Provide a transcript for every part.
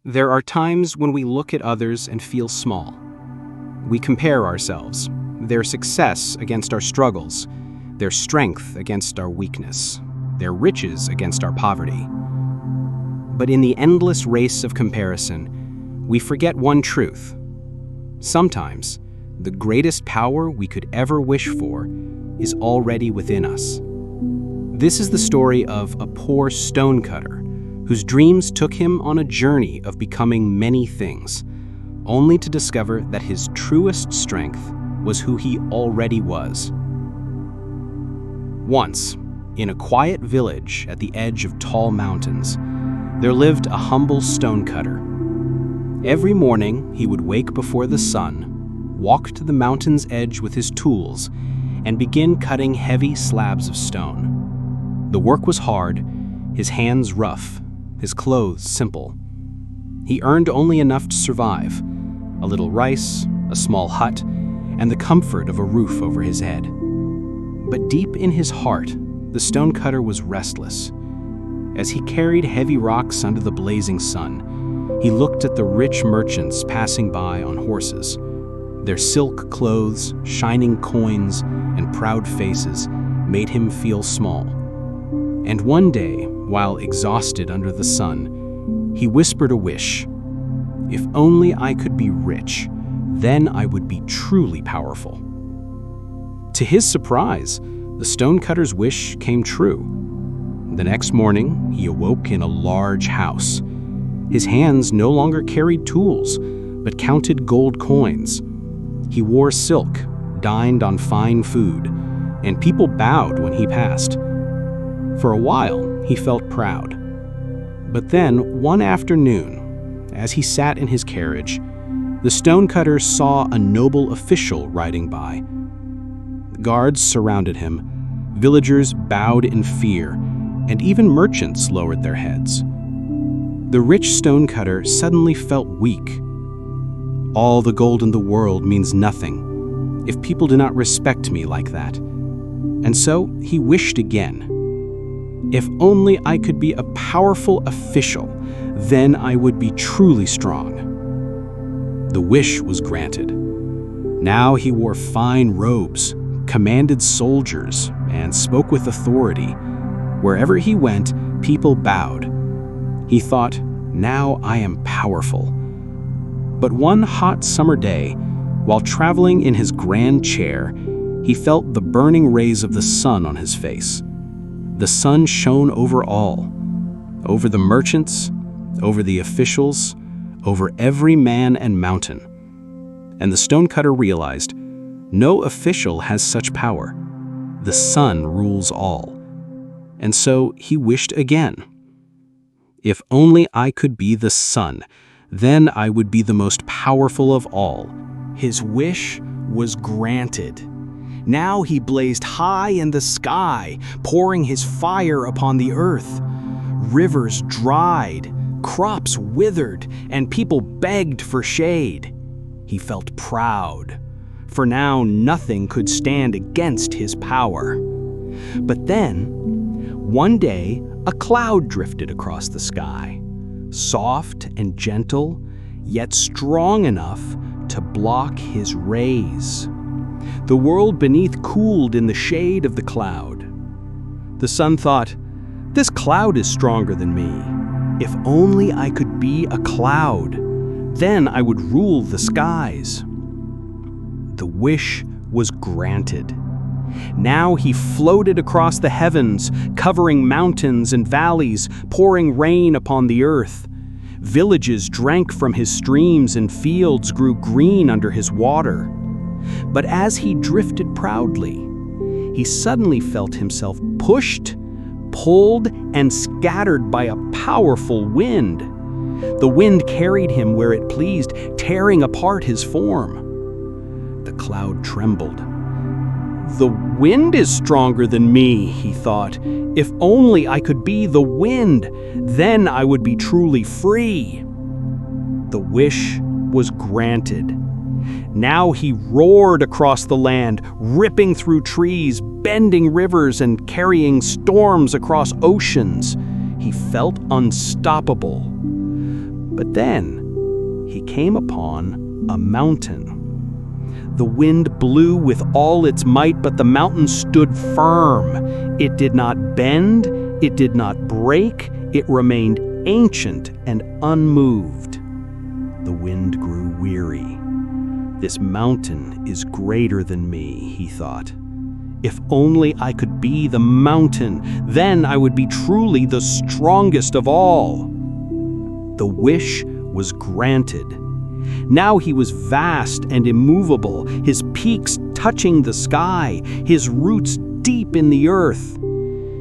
There are times when we look at others and feel small. We compare ourselves, their success against our struggles, their strength against our weakness, their riches against our poverty. But in the endless race of comparison, we forget one truth. Sometimes, the greatest power we could ever wish for is already within us. This is the story of a poor stonecutter whose dreams took him on a journey of becoming many things, only to discover that his truest strength was who he already was. Once, in a quiet village at the edge of tall mountains, there lived a humble stonecutter. Every morning, he would wake before the sun, walk to the mountain's edge with his tools, and begin cutting heavy slabs of stone. The work was hard, his hands rough, his clothes simple. He earned only enough to survive: a little rice, a small hut, and the comfort of a roof over his head. But deep in his heart, the stonecutter was restless. As he carried heavy rocks under the blazing sun, he looked at the rich merchants passing by on horses. Their silk clothes, shining coins, and proud faces made him feel small. And one day, while exhausted under the sun, he whispered a wish. If only I could be rich, then I would be truly powerful. To his surprise, the stonecutter's wish came true. The next morning, he awoke in a large house. His hands no longer carried tools, but counted gold coins. He wore silk, dined on fine food, and people bowed when he passed. For a while, he felt proud. But then, one afternoon, as he sat in his carriage, the stonecutter saw a noble official riding by. Guards surrounded him, villagers bowed in fear, and even merchants lowered their heads. The rich stonecutter suddenly felt weak. All the gold in the world means nothing if people do not respect me like that. And so he wished again. If only I could be a powerful official, then I would be truly strong. The wish was granted. Now he wore fine robes, commanded soldiers, and spoke with authority. Wherever he went, people bowed. He thought, now I am powerful. But one hot summer day, while traveling in his grand chair, he felt the burning rays of the sun on his face. The sun shone over all, over the merchants, over the officials, over every man and mountain. And the stonecutter realized, no official has such power. The sun rules all. And so he wished again. If only I could be the sun, then I would be the most powerful of all. His wish was granted. Now he blazed high in the sky, pouring his fire upon the earth. Rivers dried, crops withered, and people begged for shade. He felt proud, for now nothing could stand against his power. But then, one day, a cloud drifted across the sky, soft and gentle, yet strong enough to block his rays. The world beneath cooled in the shade of the cloud. The sun thought, this cloud is stronger than me. If only I could be a cloud, then I would rule the skies. The wish was granted. Now he floated across the heavens, covering mountains and valleys, pouring rain upon the earth. Villages drank from his streams and fields grew green under his water. But as he drifted proudly, he suddenly felt himself pushed, pulled, and scattered by a powerful wind. The wind carried him where it pleased, tearing apart his form. The cloud trembled. The wind is stronger than me, he thought. If only I could be the wind, then I would be truly free. The wish was granted. Now he roared across the land, ripping through trees, bending rivers, and carrying storms across oceans. He felt unstoppable. But then he came upon a mountain. The wind blew with all its might, but the mountain stood firm. It did not bend, it did not break, it remained ancient and unmoved. The wind grew weary. This mountain is greater than me, he thought. If only I could be the mountain, then I would be truly the strongest of all. The wish was granted. Now he was vast and immovable, his peaks touching the sky, his roots deep in the earth.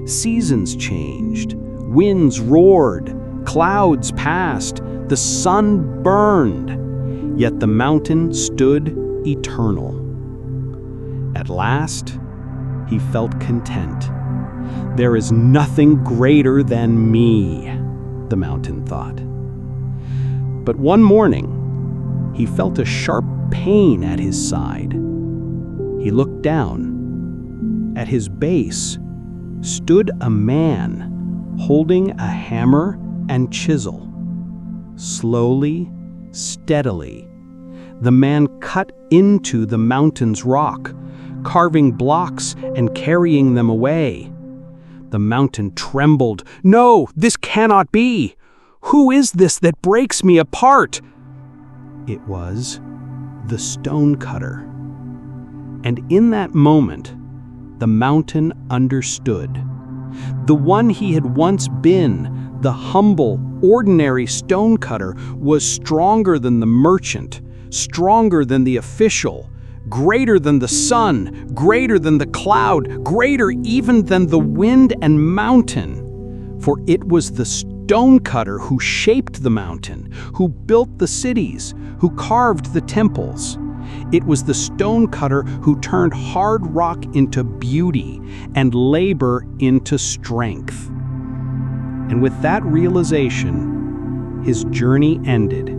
Seasons changed, winds roared, clouds passed, the sun burned, yet the mountain stood eternal. At last, he felt content. There is nothing greater than me, the mountain thought. But one morning, he felt a sharp pain at his side. He looked down. At his base stood a man holding a hammer and chisel. Slowly, steadily, the man cut into the mountain's rock, carving blocks and carrying them away. The mountain trembled. "No, this cannot be! Who is this that breaks me apart?" It was the stonecutter. And in that moment, the mountain understood. The one he had once been, the humble, ordinary stonecutter, was stronger than the merchant, stronger than the official, greater than the sun, greater than the cloud, greater even than the wind and mountain. For it was the stonecutter who shaped the mountain, who built the cities, who carved the temples. It was the stonecutter who turned hard rock into beauty and labor into strength. And with that realization, his journey ended.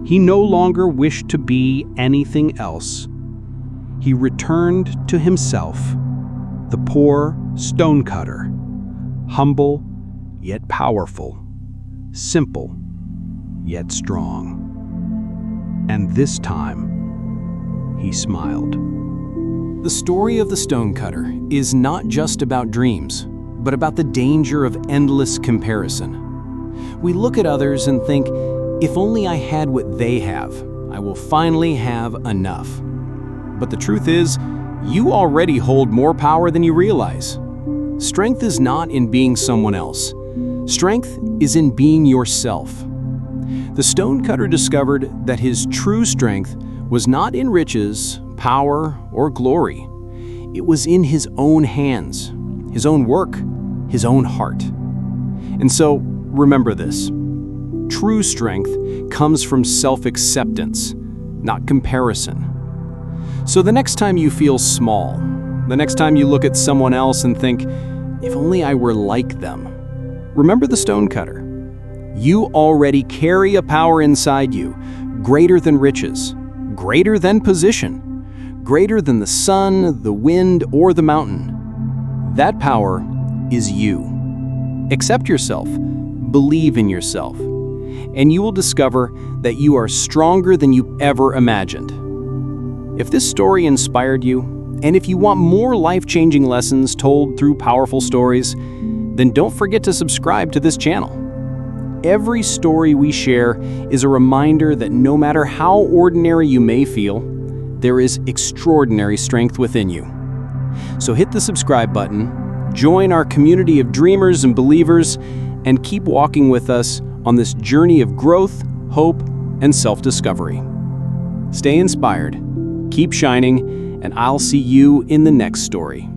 He no longer wished to be anything else. He returned to himself, the poor stonecutter, humble yet powerful, simple yet strong. And this time, he smiled. The story of the stonecutter is not just about dreams, but about the danger of endless comparison. We look at others and think, if only I had what they have, I will finally have enough. But the truth is, you already hold more power than you realize. Strength is not in being someone else. Strength is in being yourself. The stonecutter discovered that his true strength was not in riches, power, or glory. It was in his own hands, his own work, his own heart. And so, remember this. True strength comes from self-acceptance, not comparison. So the next time you feel small, the next time you look at someone else and think, if only I were like them, remember the stonecutter. You already carry a power inside you, greater than riches, greater than position, greater than the sun, the wind, or the mountain. That power is you. Accept yourself, believe in yourself, and you will discover that you are stronger than you ever imagined. If this story inspired you, and if you want more life-changing lessons told through powerful stories, then don't forget to subscribe to this channel. Every story we share is a reminder that no matter how ordinary you may feel, there is extraordinary strength within you. So hit the subscribe button, join our community of dreamers and believers, and keep walking with us on this journey of growth, hope, and self-discovery. Stay inspired, keep shining, and I'll see you in the next story.